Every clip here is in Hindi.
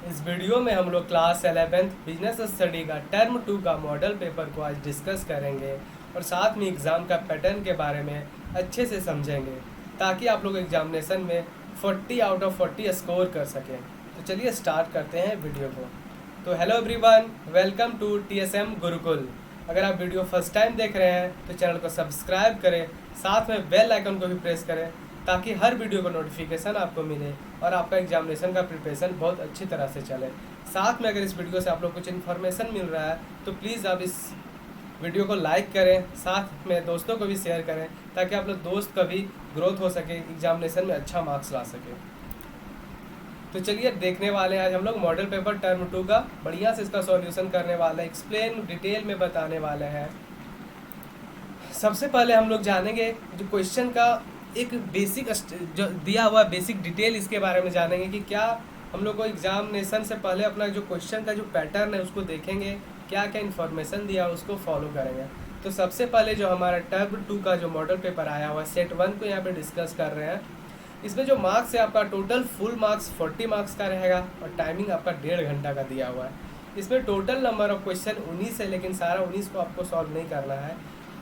इस वीडियो में हम लोग क्लास 11th बिजनेस स्टडी का टर्म 2 का मॉडल पेपर को आज डिस्कस करेंगे और साथ में एग्ज़ाम का पैटर्न के बारे में अच्छे से समझेंगे ताकि आप लोग एग्जामिनेशन में 40 आउट ऑफ 40 स्कोर कर सकें। तो चलिए स्टार्ट करते हैं वीडियो को। तो hello everyone, welcome to TSM Gurukul. अगर आप वीडियो फर्स्ट टाइम देख रहे हैं तो चैनल को सब्सक्राइब करें, साथ में बेल आइकन को भी प्रेस करें ताकि हर वीडियो का नोटिफिकेशन आपको मिले और आपका एग्जामिनेशन का प्रिपरेशन बहुत अच्छी तरह से चले। साथ में अगर इस वीडियो से आप लोग कुछ इन्फॉर्मेशन मिल रहा है तो प्लीज़ आप इस वीडियो को लाइक करें, साथ में दोस्तों को भी शेयर करें ताकि आप लोग दोस्त का भी ग्रोथ हो सके, एग्जामिनेशन में अच्छा मार्क्स ला सके। तो चलिए देखने वाले हैं आज हम लोग मॉडल पेपर टर्म 2 का, बढ़िया से इसका सॉल्यूशन करने वाले हैं, एक्सप्लेन डिटेल में बताने वाले हैं। सबसे पहले हम लोग जानेंगे जो क्वेश्चन का एक बेसिक जो दिया हुआ बेसिक डिटेल, इसके बारे में जानेंगे कि क्या हम लोग को एग्जामिनेशन से पहले अपना जो क्वेश्चन का जो पैटर्न है उसको देखेंगे, क्या क्या इन्फॉर्मेशन दिया उसको फॉलो करेंगे। तो सबसे पहले जो हमारा टर्म 2 का जो मॉडल पेपर आया हुआ है सेट 1 को यहाँ पे डिस्कस कर रहे हैं। इसमें जो मार्क्स है आपका टोटल फुल मार्क्स 40 मार्क्स का रहेगा और टाइमिंग आपका 1.5 घंटा का दिया हुआ है। इसमें टोटल नंबर ऑफ क्वेश्चन 19 है, लेकिन सारा 19 को आपको सॉल्व नहीं करना है।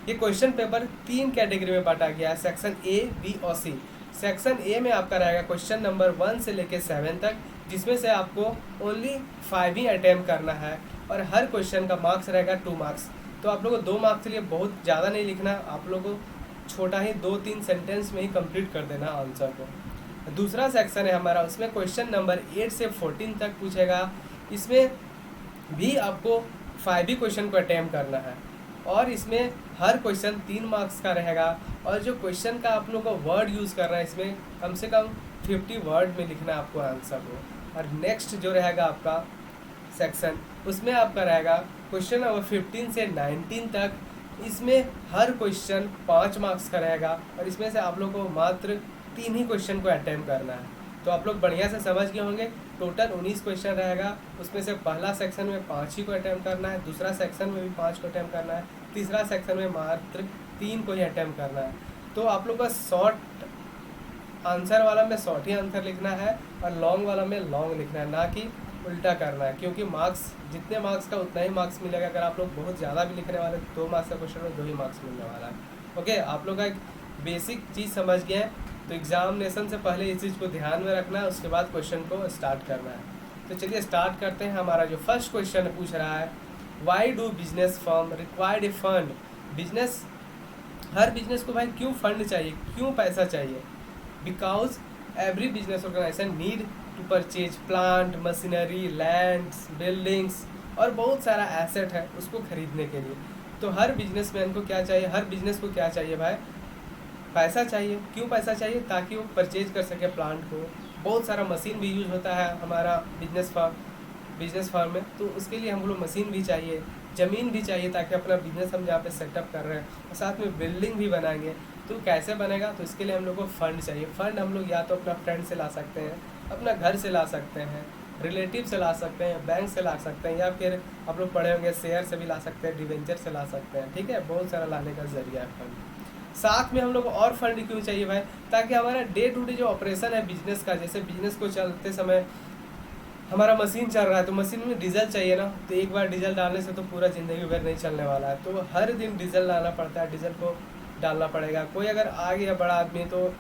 ये क्वेश्चन पेपर 3 कैटेगरी में बांटा गया है, सेक्शन A, B और C। सेक्शन A में आपका रहेगा क्वेश्चन नंबर 1 से लेकर 7 तक, जिसमें से आपको ओनली 5 ही अटैम्प्ट करना है और हर क्वेश्चन का मार्क्स रहेगा 2 मार्क्स। तो आप लोगों को 2 मार्क्स के लिए बहुत ज़्यादा नहीं लिखना, आप लोगों को छोटा ही 2-3 सेंटेंस में ही कंप्लीट कर देना आंसर को। दूसरा सेक्शन है हमारा, उसमें क्वेश्चन नंबर 8 से 14 तक पूछेगा। इसमें भी आपको 5 ही क्वेश्चन को अटैम्प्ट करना है और इसमें हर क्वेश्चन 3 मार्क्स का रहेगा और जो क्वेश्चन का आप लोग को वर्ड यूज़ करना है इसमें कम से कम 50 वर्ड में लिखना है आपको आंसर को। और नेक्स्ट जो रहेगा आपका सेक्शन, उसमें आपका रहेगा क्वेश्चन नंबर 15 से 19 तक। इसमें हर क्वेश्चन 5 मार्क्स का रहेगा और इसमें से आप लोग को मात्र 3 ही क्वेश्चन को अटैम्प्ट करना है। तो आप लोग बढ़िया से समझ गए होंगे, टोटल 19 क्वेश्चन रहेगा, उसमें से पहला सेक्शन में 5 ही को अटैम्प्ट करना है, दूसरा सेक्शन में भी 5 को अटैम्प्ट करना है, तीसरा सेक्शन में मात्र 3 को ही अटैम्प्ट करना है। तो आप लोग का शॉर्ट आंसर वाला में शॉर्ट ही आंसर लिखना है और लॉन्ग वाला में लॉन्ग लिखना है, ना कि उल्टा करना है, क्योंकि मार्क्स जितने मार्क्स का उतना ही मार्क्स मिलेगा। अगर आप लोग बहुत ज़्यादा भी लिखने वाले 2 मार्क्स का क्वेश्चन में 2 ही मार्क्स मिलने वाला है। ओके, आप लोग का एक बेसिक चीज़ समझ गए हैं। तो एग्जामिनेशन से पहले इस चीज़ को ध्यान में रखना है, उसके बाद क्वेश्चन को स्टार्ट करना है। तो चलिए स्टार्ट करते हैं। हमारा जो फर्स्ट क्वेश्चन पूछ रहा है, why do business firm required a fund. Business, हर बिजनेस को भाई क्यों फंड चाहिए, क्यों पैसा चाहिए? Because every business organisation need to purchase plant, machinery, lands, buildings और बहुत सारा एसेट है उसको खरीदने के लिए। तो हर बिजनेसमैन को क्या चाहिए, हर बिजनेस को क्या चाहिए भाई? पैसा चाहिए। क्यों पैसा चाहिए? ताकि वो परचेज कर सके प्लांट को। बहुत सारा मशीन भी यूज होता है हमारा बिजनेस फार्म में, तो उसके लिए हम लोग मशीन भी चाहिए, ज़मीन भी चाहिए ताकि अपना बिजनेस हम जहाँ पे सेटअप कर रहे हैं, और साथ में बिल्डिंग भी बनाएंगे। तो कैसे बनेगा? तो इसके लिए हम लोग को फंड चाहिए। फंड हम लोग या तो अपना फ्रेंड से ला सकते हैं, अपना घर से ला सकते हैं, रिलेटिव से ला सकते हैं, बैंक से ला सकते हैं, या फिर आप लोग पढ़े होंगे शेयर से भी ला सकते हैं, डिवेंचर से ला सकते हैं। ठीक है, बहुत सारा लाने का जरिया है फंड। साथ में हम लोग को और फंड क्यों चाहिए भाई? ताकि हमारा डे टू डे जो ऑपरेशन है बिजनेस का, जैसे बिजनेस को चलते समय हमारा मशीन चल रहा है तो मशीन में डीजल चाहिए ना, तो एक बार डीजल डालने से तो पूरा ज़िंदगी भर नहीं चलने वाला है। तो हर दिन डीजल डालना पड़ता है, डीजल को डालना पड़ेगा। कोई अगर आ गया बड़ा आदमी, तो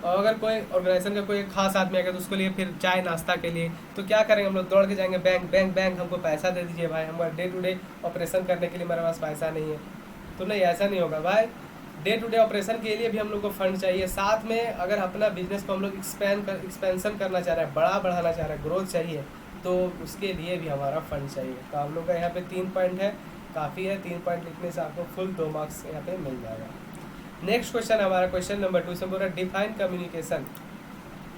अगर कोई ऑर्गेनाइजेशन का कोई खास आदमी आ गया तो उसको लिए फिर चाय नाश्ता के लिए, तो क्या करेंगे हम लोग? दौड़ के जाएंगे बैंक बैंक बैंक, हमको पैसा दे दीजिए भाई, हमारा डे टू डे ऑपरेशन करने के लिए हमारे पास पैसा नहीं है। तो नहीं, ऐसा नहीं होगा भाई। डे टू डे ऑपरेशन के लिए भी हम लोग को फंड चाहिए। साथ में अगर अपना बिजनेस को हम लोग एक्सपेंशन करना चाह रहे हैं, बढ़ाना चाह रहे हैं, ग्रोथ चाहिए, तो उसके लिए भी हमारा फंड चाहिए। तो आप लोग का यहाँ पे 3 पॉइंट है, काफ़ी है। 3 पॉइंट लिखने से आपको फुल 2 मार्क्स यहाँ पे मिल जाएगा। नेक्स्ट क्वेश्चन हमारा क्वेश्चन नंबर 2 से बोल रहा है, डिफाइन कम्युनिकेशन।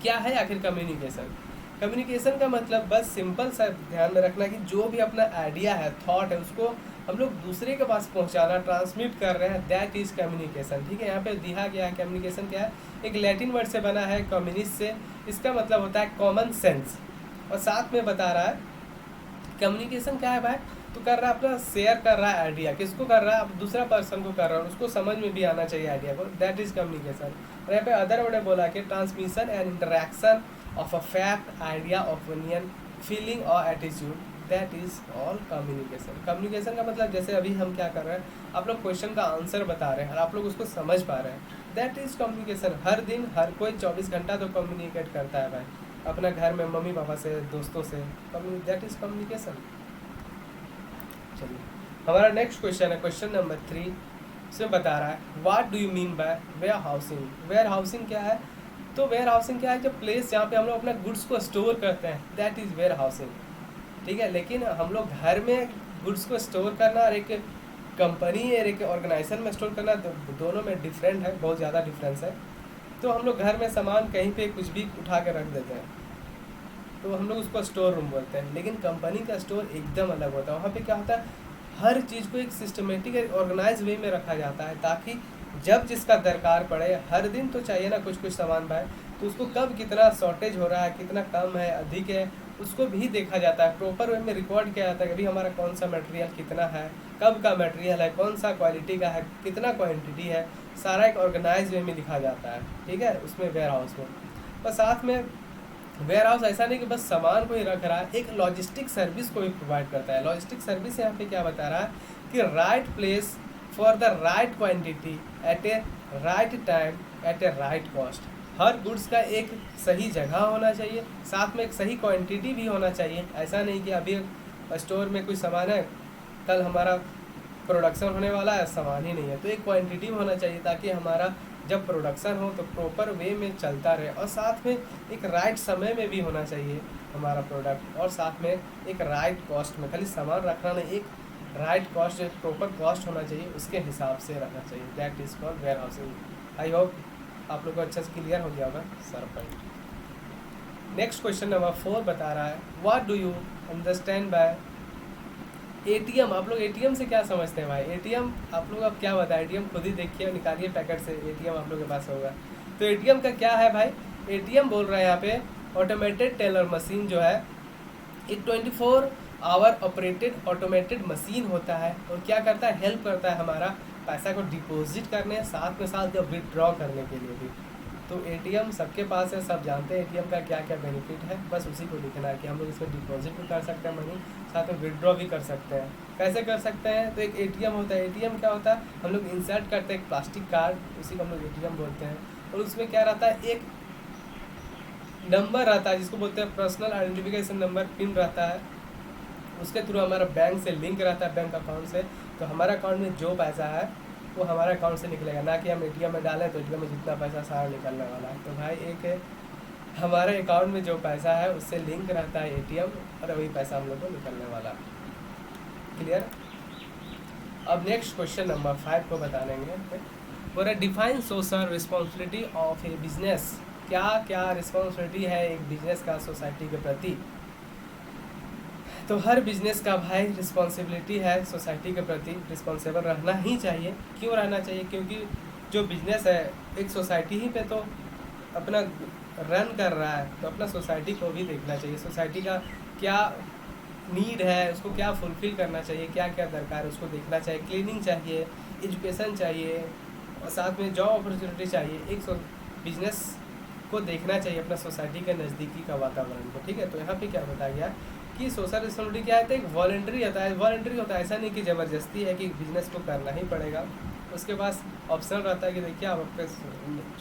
क्या है आखिर कम्युनिकेशन? कम्युनिकेशन का मतलब बस सिंपल सा ध्यान में रखना कि जो भी अपना आइडिया है, थॉट है, उसको हम लोग दूसरे के पास पहुंचाना, ट्रांसमिट कर रहे हैं, दैट इज़ कम्युनिकेशन। ठीक है, यहाँ पे दिया गया है कम्युनिकेशन क्या है, एक लैटिन वर्ड से बना है कम्युनिस्ट से, इसका मतलब होता है कॉमन सेंस। और साथ में बता रहा है कम्युनिकेशन क्या है भाई, तो कर रहा है अपना शेयर कर रहा है आइडिया, किसको कर रहा है? अब दूसरा पर्सन को कर रहा है, उसको समझ में भी आना चाहिए आइडिया को, दैट इज़ कम्युनिकेशन। और यहाँ पे अदर वर्ड बोला कि transmission and interaction of a fact, idea, opinion feeling और attitude, that is all communication. Communication का मतलब जैसे अभी हम क्या कर रहे हैं, आप लोग क्वेश्चन का आंसर बता रहे हैं और आप लोग उसको समझ पा रहे हैं, दैट इज़ कम्युनिकेशन। हर दिन हर कोई 24 घंटा तो कम्युनिकेट करता है भाई, अपना घर में मम्मी पापा से, दोस्तों से, दैट इज़ कम्युनिकेशन। चलिए हमारा नेक्स्ट क्वेश्चन है क्वेश्चन नंबर 3। इसमें बता रहा है what do you mean by warehousing. Warehousing क्या है? तो वेयर हाउसिंग क्या है? जो प्लेस जहाँ पे हम लोग अपना गुड्स को स्टोर करते हैं, दैट इज़ वेयर हाउसिंग। ठीक है, लेकिन हम लोग घर में गुड्स को स्टोर करना और एक कंपनी और एक ऑर्गेनाइजेशन में स्टोर करना दोनों में डिफरेंट है, बहुत ज़्यादा डिफरेंस है। तो हम लोग घर में सामान कहीं पे कुछ भी उठा के रख देते हैं, तो हम लोग उसको स्टोर रूम बोलते हैं, लेकिन कंपनी का स्टोर एकदम अलग होता है। वहाँ पे क्या होता है, हर चीज़ को एक सिस्टमेटिक ऑर्गेनाइज वे में रखा जाता है, ताकि जब जिसका दरकार पड़े, हर दिन तो चाहिए ना कुछ कुछ सामान भाई, तो उसको कब कितना शॉर्टेज हो रहा है, कितना कम है, अधिक है, उसको भी देखा जाता है, प्रॉपर वे में रिकॉर्ड किया जाता है कि अभी हमारा कौन सा मटेरियल कितना है, कब का मटेरियल है, कौन सा क्वालिटी का है, कितना क्वांटिटी है, सारा एक ऑर्गेनाइज वे में लिखा जाता है। ठीक है, उसमें वेयर हाउस में। और साथ में वेयर हाउस ऐसा नहीं कि बस सामान को ही रख रहा है, एक लॉजिस्टिक सर्विस को भी प्रोवाइड करता है। लॉजिस्टिक सर्विस यहाँ पे क्या बता रहा है कि right place for the right quantity at a right time at a right cost. हर गुड्स का एक सही जगह होना चाहिए, साथ में एक सही क्वांटिटी भी होना चाहिए। ऐसा नहीं कि अभी स्टोर में कोई सामान है, कल हमारा प्रोडक्शन होने वाला है, सामान ही नहीं है, तो एक क्वांटिटी होना चाहिए ताकि हमारा जब प्रोडक्शन हो तो प्रॉपर वे में चलता रहे, और साथ में एक राइट समय में भी होना चाहिए हमारा प्रोडक्ट, और साथ में एक राइट कॉस्ट में। खाली सामान रखना नहीं, एक राइट कॉस्ट, एक प्रॉपर कॉस्ट होना चाहिए, उसके हिसाब से रखना चाहिए, that is called warehousing. I hope आप लोग को अच्छे से क्लियर हो गया होगा sir point. Next question number 4 बता रहा है what do you understand by ATM. आप लोग एटीएम से क्या समझते हैं भाई? एटीएम आप लोग अब क्या बताएं, एटीएम खुद ही देखिए और निकालिए पैकेट से, एटीएम आप लोग के पास होगा। तो एटीएम का क्या है भाई? एटीएम बोल रहे हैं यहाँ पे ऑटोमेटेड टेलर मशीन जो है, एक 24 आवर ऑपरेटेड ऑटोमेटेड मशीन होता है, और क्या करता है, हेल्प करता है हमारा पैसा को डिपॉजिट करने, साथ में साथ जब विड्रॉ करने के लिए भी। तो एटीएम सबके पास है, सब जानते हैं एटीएम का क्या क्या बेनिफिट है, बस उसी को लिखना है कि हम लोग इसमें डिपॉजिट भी कर सकते हैं मनी, साथ में विड्रॉ भी कर सकते हैं। कैसे कर सकते हैं? तो एक एटीएम होता है, एटीएम क्या होता है, हम लोग इंसर्ट करते हैं एक प्लास्टिक कार्ड, उसी को हम लोग एटीएम बोलते हैं, और उसमें क्या रहता है, एक नंबर रहता है जिसको बोलते हैं पर्सनल आइडेंटिफिकेशन नंबर, पिन रहता है, उसके थ्रू हमारा बैंक से लिंक रहता है, बैंक अकाउंट से। तो हमारे अकाउंट में जो पैसा है वो हमारे अकाउंट से निकलेगा, ना कि हम एटीएम में डालें तो एटीएम में जितना पैसा सारा निकलने वाला है। तो भाई एक हमारे अकाउंट में जो पैसा है उससे लिंक रहता है एटीएम, और वही पैसा हम लोग को निकलने वाला है। क्लियर? अब नेक्स्ट क्वेश्चन नंबर 5 को बता देंगे। बोला define social responsibility of A business. क्या क्या रिस्पॉन्सिबिलिटी है एक बिजनेस का सोसाइटी के प्रति? तो हर बिजनेस का भाई रिस्पॉन्सिबिलिटी है सोसाइटी के प्रति, रिस्पॉन्सिबल रहना ही चाहिए। क्यों रहना चाहिए? क्योंकि जो बिजनेस है एक सोसाइटी ही पे तो अपना रन कर रहा है, तो अपना सोसाइटी को भी देखना चाहिए, सोसाइटी का क्या नीड है, उसको क्या फुलफ़िल करना चाहिए, क्या क्या दरकार है उसको देखना चाहिए। क्लीनिंग चाहिए, एजुकेशन चाहिए, और साथ में जॉब अपॉर्चुनिटी चाहिए। एक बिजनेस को देखना चाहिए अपना सोसाइटी के नज़दीकी का वातावरण को। ठीक है, तो यहाँ पे क्या बताया गया कि सोशल रिस्पॉन्सिबिलिटी क्या है, तो एक वॉलंटरी होता है। वॉलंटरी होता है, ऐसा नहीं कि ज़बरदस्ती है कि बिजनेस को करना ही पड़ेगा। उसके पास ऑप्शन रहता है कि देखिए आप अपने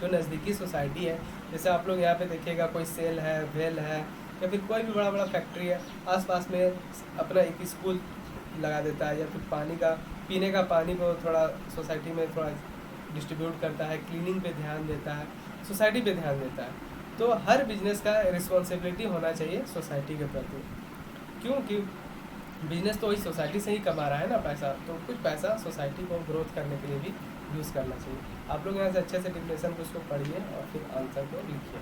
जो नज़दीकी सोसाइटी है, जैसे आप लोग यहाँ पे देखिएगा कोई सेल है, वेल है, या फिर कोई भी बड़ा बड़ा फैक्ट्री है, आसपास में अपना एक स्कूल लगा देता है, या फिर पानी का पीने का पानी को थोड़ा सोसाइटी में थोड़ा डिस्ट्रीब्यूट करता है, क्लीनिंग पे ध्यान देता है, सोसाइटी पे ध्यान देता है। तो हर बिजनेस का रिस्पॉन्सिबिलिटी होना चाहिए सोसाइटी के प्रति। क्योंकि बिजनेस तो वही सोसाइटी से ही कमा रहा है ना पैसा, तो कुछ पैसा सोसाइटी को ग्रोथ करने के लिए भी यूज़ करना चाहिए। आप लोग यहाँ से अच्छे से डिफिनेशन को उसको पढ़िए और फिर आंसर को लिखिए।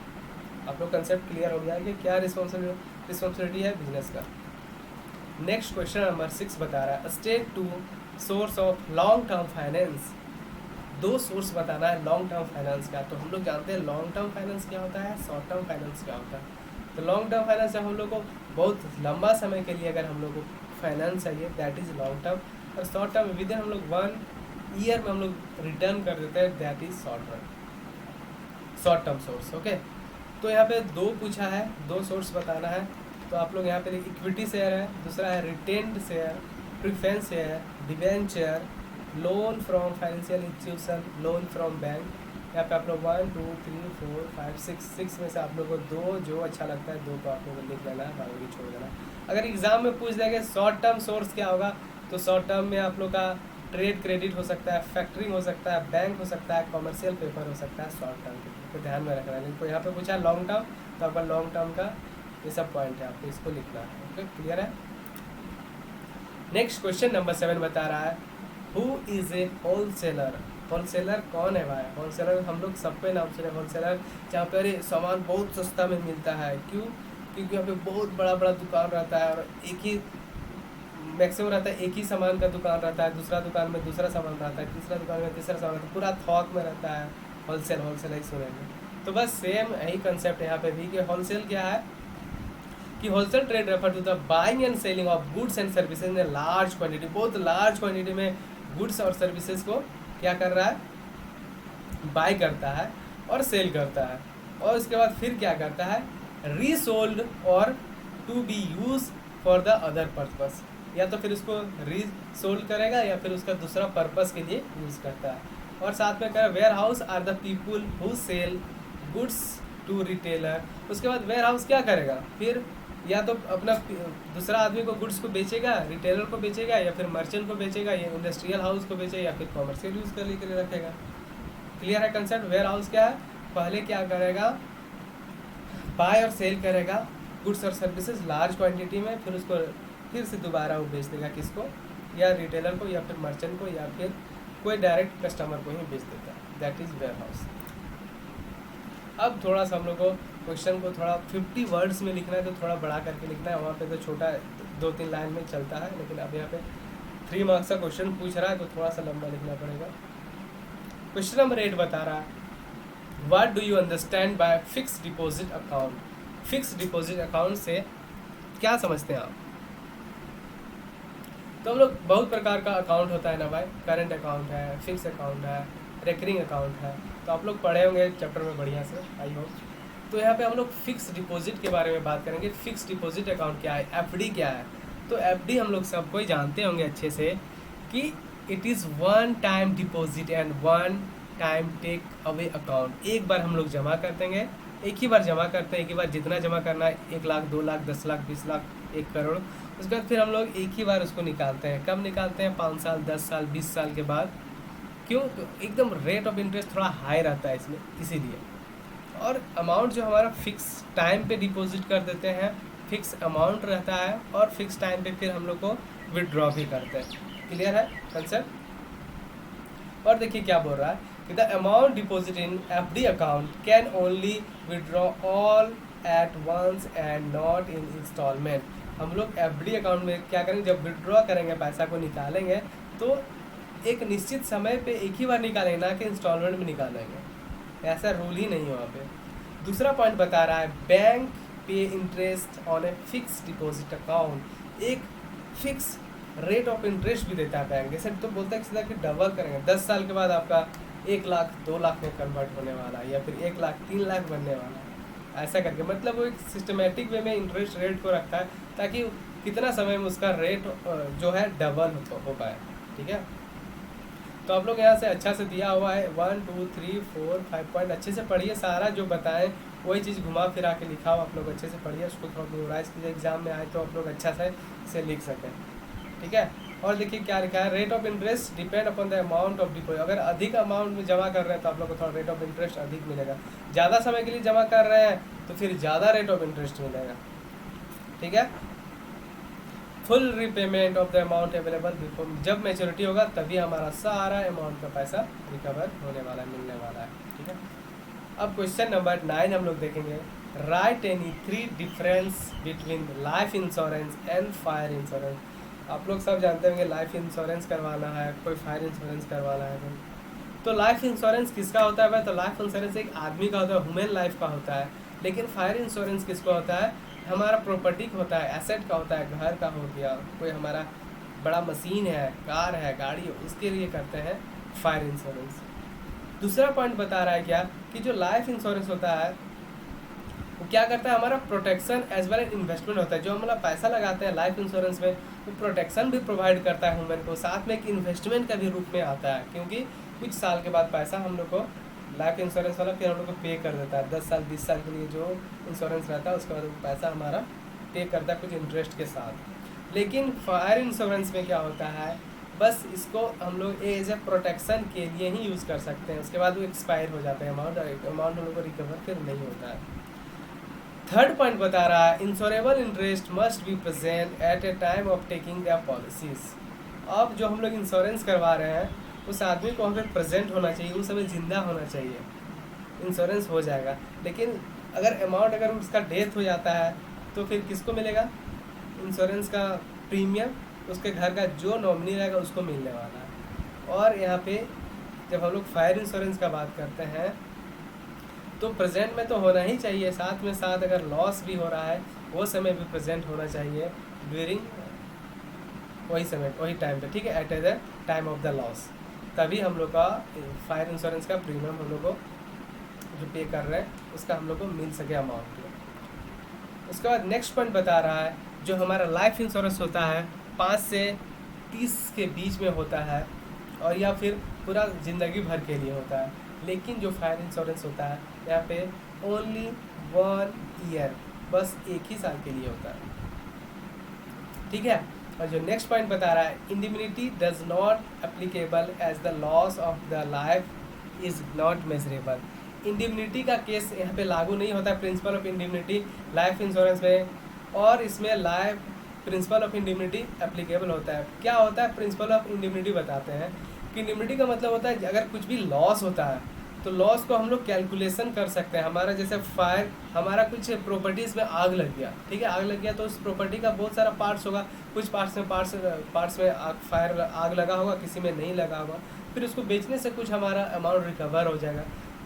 आप लोग कंसेप्ट क्लियर हो गया कि क्या रिस्पॉन्सिबिलिटी है बिजनेस का। नेक्स्ट क्वेश्चन नंबर 6 बता रहा है state two source of long term finance. 2 source बताना है लॉन्ग टर्म फाइनेंस का। तो हम लोग जानते हैं लॉन्ग टर्म फाइनेंस क्या होता है, शॉर्ट टर्म फाइनेंस क्या होता है। तो लॉन्ग टर्म फाइनेंस जब हम लोग को बहुत लंबा समय के लिए अगर हम लोग को फाइनेंस चाहिए, दैट इज़ लॉन्ग टर्म। और शॉर्ट टर्म विद इन हम लोग 1 ईयर में हम लोग रिटर्न कर देते हैं, that is short term source. Okay, तो यहाँ पे 2 पूछा है, 2 सोर्स बताना है। तो आप लोग यहाँ पे देखिए इक्विटी शेयर है, दूसरा है retained share, preference share, debenture, loan from financial institution, loan from bank. यहाँ पे आप लोग 1 2 3 4 5 6 में से आप लोग को दो जो अच्छा लगता है, दो को आप लोग को लिख लेना है, बाकी छोड़ देना। अगर एग्जाम में पूछ देंगे शॉर्ट टर्म सोर्स क्या होगा, तो शॉर्ट टर्म में आप लोग का ट्रेड क्रेडिट हो सकता है, फैक्टरिंग हो सकता है, बैंक हो सकता है, कॉमर्शियल पेपर हो सकता है शॉर्ट टर्म के, तो ध्यान में रखना है। लेकिन यहाँ पे पूछा लॉन्ग टर्म, तो आपका लॉन्ग टर्म का ये सब पॉइंट है, आपको इसको लिखना है। ओके, क्लियर है। नेक्स्ट क्वेश्चन नंबर 7 बता रहा है who is a wholesaler. Wholesaler कौन है भाई? होलसेलर हम लोग सब पे नाम सुने, होलसेलर जहाँ पे अरे सामान बहुत सस्ता में मिलता है। क्यों? क्योंकि यहाँ पे बहुत बड़ा बड़ा दुकान रहता है और एक ही मैक्सिमम रहता है, एक ही सामान का दुकान रहता है, दूसरा दुकान में दूसरा सामान रहता है, तीसरा दुकान में तीसरा सामान रहता है, पूरा थोक में रहता है। होलसेल होलसेल ही सुनेंगे। तो बस सेम यही कंसेप्ट यहाँ पे भी कि होलसेल क्या है कि wholesale trade refer to the buying and selling of goods and services in large quantity. बहुत लार्ज क्वांटिटी में गुड्स और सर्विसेज को क्या कर रहा है, बाय करता है और सेल करता है, और उसके बाद फिर क्या करता है, रीसोल्ड और to be use for the other purpose. या तो फिर उसको रीसोल्ड करेगा या फिर उसका दूसरा पर्पस के लिए यूज़ करता है। और साथ में कह warehouse are the people who sell goods to retailer. उसके बाद वेयर हाउस क्या करेगा, फिर या तो अपना दूसरा आदमी को गुड्स को बेचेगा, रिटेलर को बेचेगा, या फिर मर्चेंट को बेचेगा, या इंडस्ट्रियल हाउस को बेचेगा, या फिर कॉमर्शियल यूज़ करने के लिए रखेगा। क्लियर है कंसेप्ट। वेयर हाउस क्या है, पहले क्या करेगा, बाय और सेल करेगा गुड्स और सर्विसेज लार्ज क्वांटिटी में, फिर उसको फिर से दोबारा वो बेच देगा किसको, या रिटेलर को, या फिर मर्चेंट को, या फिर कोई डायरेक्ट कस्टमर को ही बेच देता है। That is warehouse. अब थोड़ा सा हम लोग को क्वेश्चन को थोड़ा 50 वर्ड्स में लिखना है, तो थोड़ा बड़ा करके लिखना है। वहाँ पे तो छोटा 2-3 लाइन में चलता है, लेकिन अब यहाँ पे 3 मार्क्स का क्वेश्चन पूछ रहा है, तो थोड़ा सा लंबा लिखना पड़ेगा। क्वेश्चन नंबर 8 बता रहा है what do you understand by fix deposit account. Fix deposit account से क्या समझते हैं आप? तो हम लोग बहुत प्रकार का अकाउंट होता है ना भाई, करंट अकाउंट है, फिक्स अकाउंट है, रेकरिंग अकाउंट है, तो आप लोग पढ़े होंगे चैप्टर में बढ़िया से, आई होप। तो यहाँ पे हम लोग फिक्स डिपॉजिट के बारे में बात करेंगे। फिक्स डिपॉजिट अकाउंट क्या है, एफडी क्या है। तो एफडी हम लोग सबको ही जानते होंगे अच्छे से कि it is one time deposit and one time take away account. एक बार हम लोग जमा कर देंगे, एक ही बार जमा करते हैं, एक ही बार जितना जमा करना है, 1 लाख 2 लाख 10 लाख 20 लाख 1 करोड़, उसके बाद फिर हम लोग एक ही बार उसको निकालते हैं। कब निकालते हैं? 5 साल 10 साल 20 साल के बाद। क्यों? तो एकदम रेट ऑफ इंटरेस्ट थोड़ा हाई रहता है इसमें, इसीलिए। और अमाउंट जो हमारा फिक्स टाइम पे डिपॉजिट कर देते हैं, फिक्स अमाउंट रहता है, और फिक्स टाइम पे फिर हम लोग को विड्रॉ भी करते हैं। क्लियर है कंसेप्ट। और देखिए क्या बोल रहा है कि the amount deposit in FD account can only withdraw all at once and not in instalment. हम लोग एफडी अकाउंट में क्या करेंगे, जब विड्रॉ करेंगे, पैसा को निकालेंगे, तो एक निश्चित समय पे एक ही बार निकालेंगे, ना कि इंस्टॉलमेंट में निकालेंगे। ऐसा रूल ही नहीं है वहाँ पे। दूसरा पॉइंट बता रहा है बैंक पे interest on a fix deposit account. एक फिक्स रेट ऑफ इंटरेस्ट भी देता है बैंक। जैसे तो बोलता है सीधा कि डबल करेंगे, 10 साल के बाद आपका 1 लाख 2 लाख में कन्वर्ट होने वाला है, या फिर 1 लाख 3 लाख बनने वाला है। ऐसा करके मतलब वो एक सिस्टमेटिक वे में इंटरेस्ट रेट को रखता है, ताकि कितना समय में उसका रेट जो है डबल हो पाए। ठीक है, तो आप लोग यहाँ से अच्छा से दिया हुआ है 1 2 3 4 5 पॉइंट अच्छे से पढ़िए। सारा जो बताएं वही चीज़ घुमा फिरा के लिखा हो, आप लोग अच्छे से पढ़िए, उसको थोड़ा मेमोराइज कीजिए, एग्जाम में आए तो आप लोग अच्छा से इसे लिख सकें। ठीक है, और देखिए क्या लिखा है, rate of interest depend upon the amount of deposit. अगर अधिक अमाउंट में जमा कर रहे हैं तो आप लोग को थोड़ा रेट ऑफ इंटरेस्ट अधिक मिलेगा। ज़्यादा समय के लिए जमा कर रहे हैं तो फिर ज़्यादा रेट ऑफ इंटरेस्ट मिलेगा। ठीक है, full repayment of the amount available before. जब मैच्योरिटी होगा तभी हमारा सारा अमाउंट का पैसा रिकवर होने वाला है, मिलने वाला है। ठीक है, अब क्वेश्चन नंबर 9 हम लोग देखेंगे। Right any 3 difference between life insurance and fire insurance. आप लोग सब जानते होंगे लाइफ इंश्योरेंस करवाना है, कोई फायर इंश्योरेंस करवाना है। तो लाइफ इंश्योरेंस किसका होता है भाई? तो लाइफ इंश्योरेंस एक आदमी का होता है, ह्यूमन लाइफ का होता है। लेकिन फायर इंश्योरेंस किसका होता है? हमारा प्रॉपर्टी का होता है, एसेट का होता है, घर का हो गया, कोई हमारा बड़ा मशीन है, कार है, गाड़ी है, उसके लिए करते हैं फायर इंश्योरेंस। दूसरा पॉइंट बता रहा है क्या कि जो लाइफ इंश्योरेंस होता है क्या करता है, हमारा protection as well as investment होता है। जो हम लोग पैसा लगाते हैं लाइफ इंश्योरेंस में, वो प्रोटेक्शन भी प्रोवाइड करता है ह्यूमन को, साथ में एक इन्वेस्टमेंट का भी रूप में आता है, क्योंकि कुछ साल के बाद पैसा हम लोग को लाइफ इंश्योरेंस वाला फिर हम लोग को पे कर देता है। 10 साल 20 साल के लिए जो इंश्योरेंस रहता है उसके बाद वो पैसा हमारा पे करता है कुछ इंटरेस्ट के साथ। लेकिन फायर इंश्योरेंस में क्या होता है, बस इसको हम लोग एज ए प्रोटेक्शन के लिए ही यूज़ कर सकते हैं, उसके बाद वो एक्सपायर हो जाते हैं, अमाउंट हम लोग को रिकवर फिर नहीं होता है। थर्ड पॉइंट बता रहा है, insurable interest must be present at A time of taking the policies. अब जो हम लोग इंश्योरेंस करवा रहे हैं उस आदमी को हमें प्रेजेंट होना चाहिए, उस समय जिंदा होना चाहिए, इंश्योरेंस हो जाएगा। लेकिन अगर अमाउंट अगर उसका डेथ हो जाता है तो फिर किसको मिलेगा इंश्योरेंस का प्रीमियम, उसके घर का जो नॉमिनी रहेगा उसको मिलने वाला है। और यहाँ पे जब हम लोग फायर इंश्योरेंस का बात करते हैं तो प्रेजेंट में तो होना ही चाहिए, साथ में साथ अगर लॉस भी हो रहा है वो समय भी प्रेजेंट होना चाहिए ड्यूरिंग वही समय वही टाइम पे, ठीक है, at the time of the loss, तभी हम लोग का फायर इंश्योरेंस का प्रीमियम हम लोग को जो पे कर रहे हैं उसका हम लोग को मिल सके अमाउंट। उसके बाद नेक्स्ट पॉइंट बता रहा है, जो हमारा लाइफ इंश्योरेंस होता है 5 से 30 के बीच में होता है और या फिर पूरा ज़िंदगी भर के लिए होता है। लेकिन जो फायर इंश्योरेंस होता है यहाँ पे ओनली 1 ईयर, बस 1 ही साल के लिए होता है, ठीक है। और जो नेक्स्ट पॉइंट बता रहा है, indemnity does not applicable as the loss of the life is not measurable. Indemnity का केस यहाँ पे लागू नहीं होता है, principle of indemnity life insurance में, और इसमें life principle of indemnity applicable होता है। क्या होता है प्रिंसिपल ऑफ इंडिमिनिटी, बताते हैं कि इंडिमिनिटी का मतलब होता है अगर कुछ भी लॉस होता है तो लॉस को हम लोग कैलकुलेशन कर सकते हैं। हमारा जैसे फायर, हमारा कुछ प्रॉपर्टीज़ में आग लग गया, ठीक है, आग लग गया तो उस प्रॉपर्टी का बहुत सारा पार्ट्स होगा, कुछ पार्ट्स में आग लगा होगा, किसी में नहीं लगा होगा, फिर उसको बेचने से कुछ हमारा अमाउंट रिकवर हो जाएगा,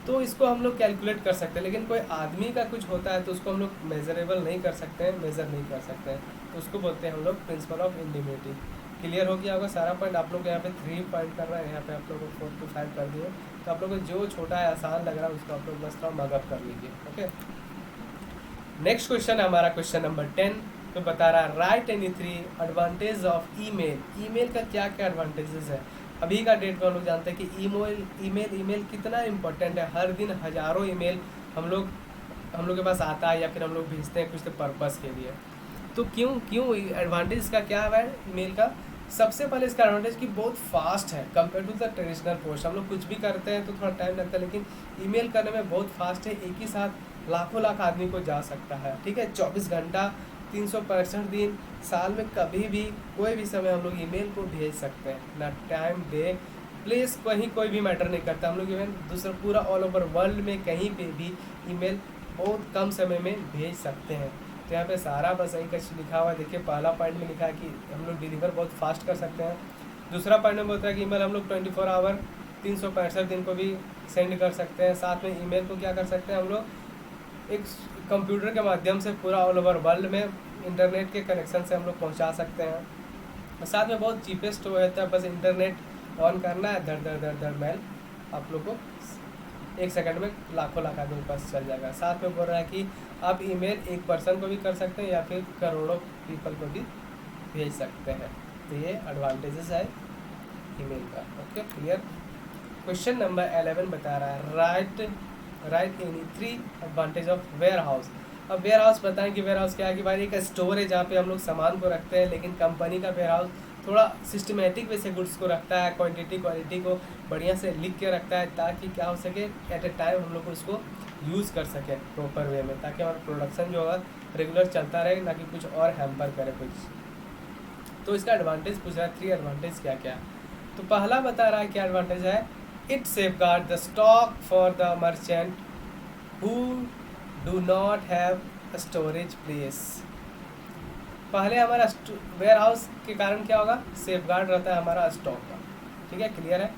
तो इसको हम लोग कैलकुलेट कर सकते हैं। लेकिन कोई आदमी का कुछ होता है तो उसको हम लोग मेजरेबल नहीं कर सकते हैं, मेज़र नहीं कर सकते हैं, तो उसको बोलते हैं हम लोग प्रिंसिपल ऑफ इंडिमिनिटी। क्लियर हो गया होगा सारा पॉइंट, आप लोग यहाँ पे 3 पॉइंट कर रहे हैं, यहाँ पे आप लोग को 4 to 5 कर दिए, तो आप लोग को जो छोटा है आसान लग रहा है उसको आप लोग बस थोड़ा मगअप कर लीजिए, ओके। नेक्स्ट क्वेश्चन है हमारा क्वेश्चन नंबर 10 तो बता रहा है, right any 3 advantage of email. Email का क्या क्या एडवांटेजेस है। अभी का डेट में हम लोग जानते हैं कि ईमेल कितना इंपॉर्टेंट है, हर दिन हज़ारों ईमेल हम लोग के पास आता है या फिर हम लोग भेजते हैं कुछ पर्पज़ के लिए। तो क्यों एडवांटेज का क्या है ईमेल का। सबसे पहले इसका एडवांटेज कि बहुत फास्ट है compare to the traditional post. हम लोग कुछ भी करते हैं तो थोड़ा टाइम लगता है, लेकिन ईमेल करने में बहुत फास्ट है, एक ही साथ लाखों आदमी को जा सकता है, ठीक है। 24 घंटा 365 दिन साल में कभी भी कोई भी समय हम लोग ईमेल को भेज सकते हैं, ना टाइम डे प्लेस कहीं कोई भी मैटर नहीं करता। हम लोग इवन दूसरा पूरा ऑल ओवर वर्ल्ड में कहीं पे भी ईमेल बहुत कम समय में भेज सकते हैं। तो यहाँ पे सारा बस यही कुछ लिखा हुआ है, देखिए पहला पॉइंट में लिखा है कि हम लोग डिलीवर बहुत फास्ट कर सकते हैं। दूसरा पॉइंट में बोलता है कि ईमेल हम लोग 24 आवर 365 दिन को भी सेंड कर सकते हैं। साथ में ईमेल को क्या कर सकते हैं हम लोग एक कंप्यूटर के माध्यम से पूरा ऑल ओवर वर्ल्ड में इंटरनेट के कनेक्शन से हम लोग पहुँचा सकते हैं। और साथ में बहुत चीपेस्ट वो रहता है, बस इंटरनेट ऑन करना है, धड़ मेल आप लोग को 1 सेकंड में लाखों आदमी के पास चल जाएगा। साथ में बोल रहा है कि आप ईमेल एक पर्सन को भी कर सकते हैं या फिर करोड़ों पीपल को भी भेज सकते हैं। तो ये एडवांटेजेस है ईमेल का, ओके क्लियर। क्वेश्चन नंबर 11 बता रहा है, right any 3 advantage of warehouse. अब वेयर हाउस बताएं कि वेयर हाउस क्या है कि भाई एक स्टोर है जहाँ पे हम लोग सामान को रखते हैं, लेकिन कंपनी का वेयर हाउस थोड़ा सिस्टमेटिक वे से गुड्स को रखता है, क्वालिटी को बढ़िया से लिख के रखता है, ताकि क्या हो सके एट ए टाइम हम लोग उसको यूज़ कर सकें प्रॉपर वे में, ताकि हमारा प्रोडक्शन जो होगा रेगुलर चलता रहे, ना कि कुछ और हैम्पर करे कुछ। तो इसका एडवांटेज पूछ रहा है 3 एडवांटेज क्या क्या। तो पहला बता रहा है क्या एडवांटेज है, it safeguard the stock for the merchant who do not have storage place. पहले हमारा वेयर हाउस के कारण क्या होगा, सेफगार्ड रहता है हमारा स्टॉक का, ठीक है क्लियर है।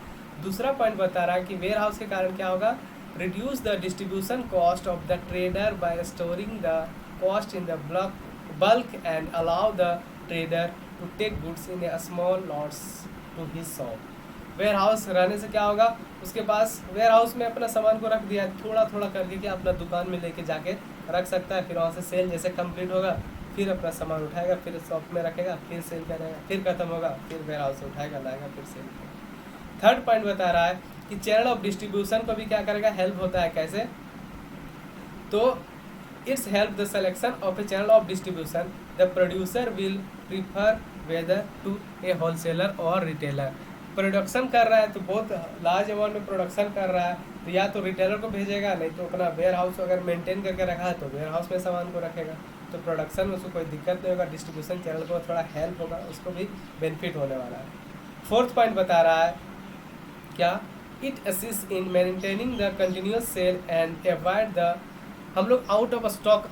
दूसरा पॉइंट बता रहा है कि वेयर हाउस के कारण क्या होगा, reduce the distribution cost of the trader by storing the cost in the bulk and allow the trader to take goods in a small lots to his shop. Warehouse रहने से क्या होगा, उसके पास वेयर हाउस में अपना सामान को रख दिया, थोड़ा थोड़ा करके क्या अपना दुकान में लेके जाके रख सकता है, फिर वहाँ से सेल जैसे कंप्लीट होगा फिर अपना सामान उठाएगा, फिर शॉप में रखेगा, फिर सेल करेगा, फिर खत्म होगा, फिर वेयर हाउस से उठाएगा लाएगा, फिर सेल करेगा। थर्ड पॉइंट बता रहा है कि चैनल ऑफ डिस्ट्रीब्यूशन को भी क्या करेगा, हेल्प होता है। कैसे? तो it's help the selection of a channel of distribution, the producer will prefer whether to a wholesaler और रिटेलर। प्रोडक्शन कर रहा है तो बहुत लार्ज अमाउंट में प्रोडक्शन कर रहा है तो या तो रिटेलर को भेजेगा, नहीं तो अपना वेयर हाउस अगर मेंटेन करके रखा है तो वेयर हाउस में सामान को रखेगा, तो प्रोडक्शन में उसको कोई दिक्कत नहीं होगा, डिस्ट्रीब्यूशन चैनल को थोड़ा हेल्प होगा, उसको भी बेनिफिट होने वाला है। फोर्थ पॉइंट बता रहा है क्या, it assist in maintaining the continuous sale and avoid the, हम लोग आउट ऑफ स्टॉक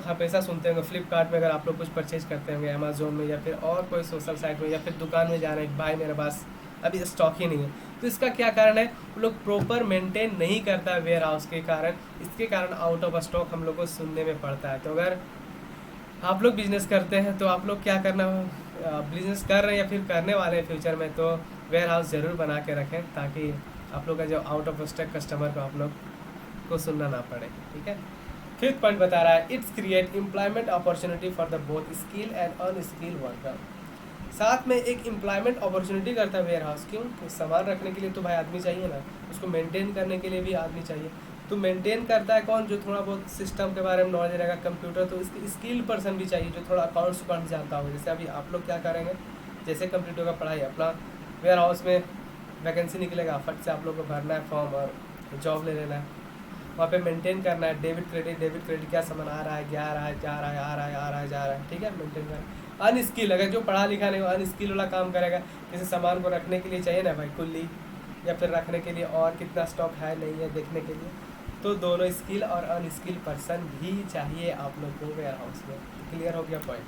हमेशा सुनते होंगे। फ्लिपकार्ट में अगर आप लोग कुछ परचेज करते होंगे, अमेजोन में या फिर और कोई सोशल साइट में या फिर दुकान में जा रहे हैं, भाई मेरे पास अभी स्टॉक ही नहीं है, तो इसका क्या कारण है, वो लोग प्रॉपर मेंटेन नहीं करता वेयर हाउस के कारण, इसके कारण आउट ऑफ स्टॉक हम लोग को सुनने में पड़ता है। तो अगर आप लोग बिजनेस करते हैं तो आप लोग क्या करना, बिजनेस कर रहे हैं या फिर करने वाले हैं फ्यूचर में, तो वेयर हाउस ज़रूर बना के रखें ताकि आप लोग का जो आउट ऑफ स्टॉक कस्टमर को आप लोग को सुनना ना पड़े। ठीक है। फिफ्थ पॉइंट बता रहा है, it's create employment opportunity for the both skill and unskilled worker. साथ में एक एम्प्लॉयमेंट अपॉर्चुनिटी करता है वेयर हाउस। क्यों? तो सामान रखने के लिए तो भाई आदमी चाहिए ना, उसको मेंटेन करने के लिए भी आदमी चाहिए। तो मेंटेन करता है कौन, जो थोड़ा बहुत सिस्टम के बारे में नॉलेज रहेगा, कंप्यूटर, तो इसकी स्किल पर्सन भी चाहिए जो थोड़ा अकाउंट्स जानता हो। जैसे अभी आप लोग क्या करेंगे, जैसे कंप्यूटर का पढ़ाई अपना वेयर हाउस में वैकेंसी निकलेगा, फट से आप लोग को भरना है फॉर्म और जॉब ले लेना है, वहाँ पे मेंटेन करना है डेबिट क्रेडिट क्या सामान आ रहा है, क्या आ रहा है, जा रहा है, आ रहा है, आ रहा है, जा रहा है। ठीक है, मेंटेन करना। अनस्किल, अगर जो पढ़ा लिखा नहीं हो अनस्किल वाला काम करेगा, जैसे सामान को रखने के लिए चाहिए ना भाई कुल्ली, या फिर रखने के लिए और कितना स्टॉक है नहीं है देखने के लिए, तो दोनों स्किल और अनस्किल पर्सन भी चाहिए आप लोग को वेयर हाउस में। क्लियर हो गया पॉइंट।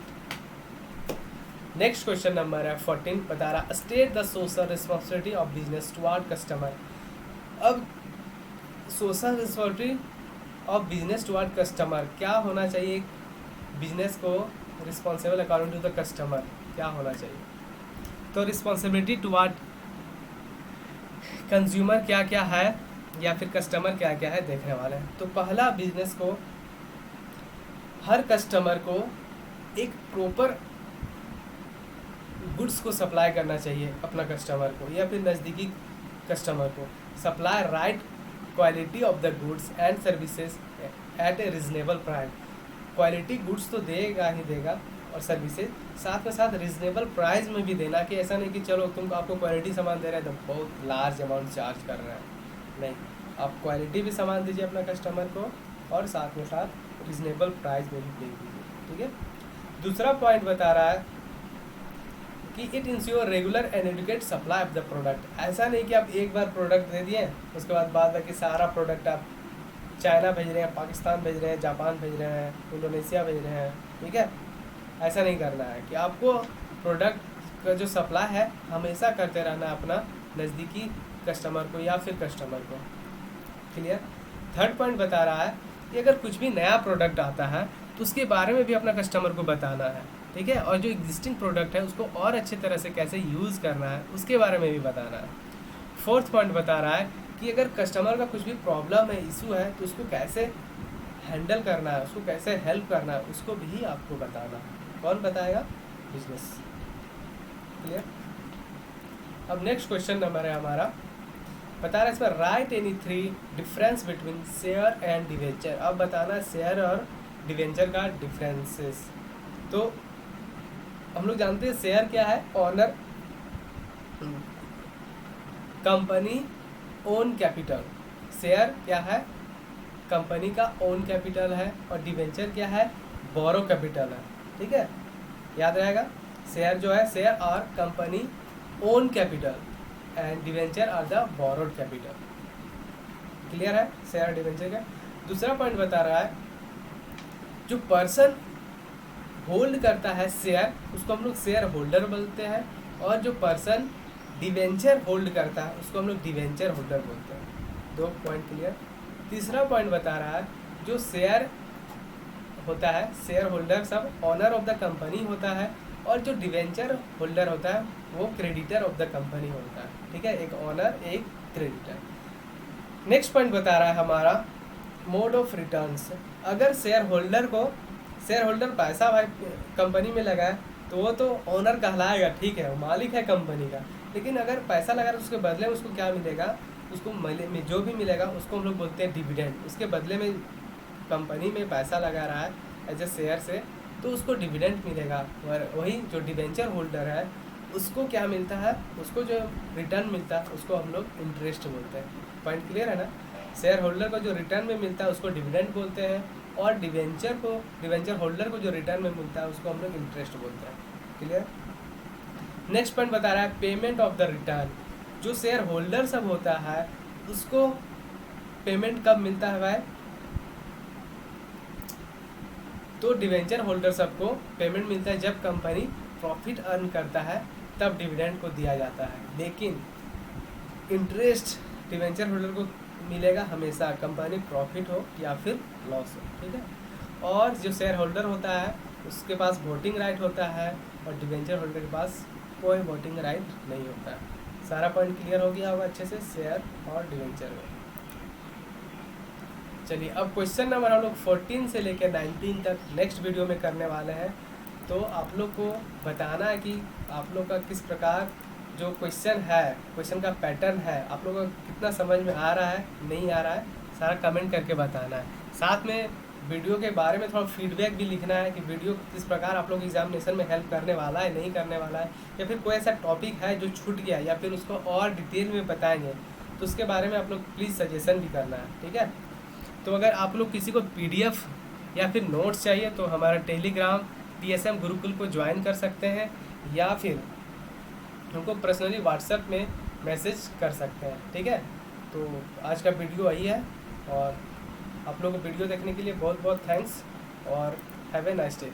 नेक्स्ट क्वेश्चन नंबर है 14, बता रहा state the social responsibility of business toward customer. अब social responsibility of business toward customer क्या होना चाहिए, बिजनेस को responsible according to the customer क्या होना चाहिए। तो रिस्पॉन्सिबिलिटी टुवर्ड कंज्यूमर क्या क्या है या फिर कस्टमर क्या क्या है देखने वाले हैं। तो पहला, बिजनेस को हर कस्टमर को एक प्रॉपर गुड्स को सप्लाई करना चाहिए अपना कस्टमर को या फिर नज़दीकी कस्टमर को। Supply right quality of the goods and services at A reasonable price. Quality goods तो देगा ही देगा और सर्विसेज साथ में साथ रिजनेबल प्राइस में भी देना, कि ऐसा नहीं कि चलो तुम आपको क्वालिटी सामान दे रहे हैं तो बहुत लार्ज अमाउंट चार्ज कर रहे हैं। नहीं, आप क्वालिटी भी सामान दीजिए अपना कस्टमर को और साथ में साथ रिजनेबल प्राइस में भी दे दीजिए। ठीक है। दूसरा पॉइंट बता रहा है कि it ensure regular and adequate supply of the product. ऐसा नहीं कि आप एक बार प्रोडक्ट दे दिए उसके बाद बाकी सारा प्रोडक्ट आप चाइना भेज रहे हैं, पाकिस्तान भेज रहे हैं, जापान भेज रहे हैं, इंडोनेशिया भेज रहे हैं। ठीक है, ऐसा नहीं करना है कि आपको प्रोडक्ट का जो सप्लाई है हमेशा करते रहना है अपना नज़दीकी कस्टमर को या फिर कस्टमर को। क्लियर। थर्ड पॉइंट बता रहा है कि अगर कुछ भी नया प्रोडक्ट आता है तो उसके बारे में भी अपना कस्टमर को बताना है। ठीक है, और जो एग्जिस्टिंग प्रोडक्ट है उसको और अच्छे तरह से कैसे यूज़ करना है उसके बारे में भी बताना है। फोर्थ पॉइंट बता रहा है कि अगर कस्टमर का कुछ भी प्रॉब्लम है, इशू है, तो उसको कैसे हैंडल करना है, उसको कैसे हेल्प करना है, उसको भी आपको बताना है। कौन बताएगा? बिजनेस। क्लियर। अब नेक्स्ट क्वेश्चन नंबर है हमारा, बता रहा है इसमें right any 3 difference between share and debenture. अब बताना शेयर और डिवेंचर का डिफरेंसेस। तो हम लोग जानते हैं शेयर क्या है, owner, company own capital. Share क्या है, कंपनी का ओन कैपिटल है, और डिवेंचर क्या है, बोरो कैपिटल है। ठीक है, याद रहेगा। शेयर जो है, शेयर और company own capital and debenture are the borrowed capital. Clear है शेयर और डिवेंचर का। दूसरा पॉइंट बता रहा है जो पर्सन होल्ड करता है शेयर उसको हम लोग शेयर होल्डर बोलते हैं, और जो पर्सन डिवेंचर होल्ड करता है उसको हम लोग डिवेंचर होल्डर बोलते हैं। 2 पॉइंट क्लियर। तीसरा पॉइंट बता रहा है जो शेयर होता है, शेयर होल्डर सब ऑनर ऑफ द कंपनी होता है, और जो डिवेंचर होल्डर होता है वो क्रेडिटर ऑफ द कंपनी होता है, ठीक है, एक ऑनर एक क्रेडिटर। नेक्स्ट पॉइंट बता रहा है हमारा मोड ऑफ रिटर्न्स। अगर शेयर होल्डर पैसा भाई कंपनी में लगाए तो वो तो ओनर कहलाएगा, ठीक है, वो मालिक है कंपनी का, लेकिन अगर पैसा लगा तो उसके बदले में उसको क्या मिलेगा, उसको जो भी मिलेगा उसको हम लोग बोलते हैं डिविडेंड। उसके बदले में कंपनी में पैसा लगा रहा है एज ए शेयर से, तो उसको डिविडेंड मिलेगा। और वही जो डिवेंचर होल्डर है उसको क्या मिलता है, उसको जो रिटर्न मिलता है उसको हम लोग इंटरेस्ट बोलते हैं। पॉइंट क्लियर है ना? शेयर होल्डर को जो रिटर्न में मिलता है उसको डिविडेंड बोलते हैं, और डिवेंचर होल्डर को जो रिटर्न में मिलता है उसको हम लोग इंटरेस्ट बोलते हैं। क्लियर? नेक्स्ट पॉइंट बता रहा है पेमेंट ऑफ द रिटर्न। जो शेयर होल्डर सब होता है उसको पेमेंट कब मिलता है भाई, तो डिवेंचर होल्डर सबको पेमेंट मिलता है जब कंपनी प्रॉफिट अर्न करता है, तब डिविडेंड को दिया जाता है। लेकिन इंटरेस्ट डिवेंचर होल्डर को मिलेगा हमेशा कंपनी प्रॉफिट हो या फिर लॉस हो, ठीक है। और जो शेयर होल्डर होता है उसके पास वोटिंग राइट होता है, और डिवेंचर होल्डर के पास कोई वोटिंग राइट नहीं होता है। सारा पॉइंट क्लियर हो गया होगा अच्छे से शेयर और डिवेंचर में। चलिए अब क्वेश्चन नंबर हम लोग 14 से लेकर 19 तक नेक्स्ट वीडियो में करने वाले हैं। तो आप लोग को बताना है कि आप लोग का किस प्रकार जो क्वेश्चन का पैटर्न है आप लोग को कितना समझ में आ रहा है नहीं आ रहा है, सारा कमेंट करके बताना है। साथ में वीडियो के बारे में थोड़ा फीडबैक भी लिखना है कि वीडियो किस प्रकार आप लोग एग्जामिनेशन में हेल्प करने वाला है नहीं करने वाला है, या फिर कोई ऐसा टॉपिक है जो छूट गया या फिर उसको और डिटेल में बताएंगे तो उसके बारे में आप लोग प्लीज़ सजेशन भी करना है, ठीक है। तो अगर आप लोग किसी को PDF या फिर नोट्स चाहिए तो हमारा टेलीग्राम TSM गुरुकुल को ज्वाइन कर सकते हैं, या फिर हमको पर्सनली व्हाट्सएप में मैसेज कर सकते हैं, ठीक है। तो आज का वीडियो यही है, और आप लोगों को वीडियो देखने के लिए बहुत बहुत थैंक्स, और हैव ए नाइस डे।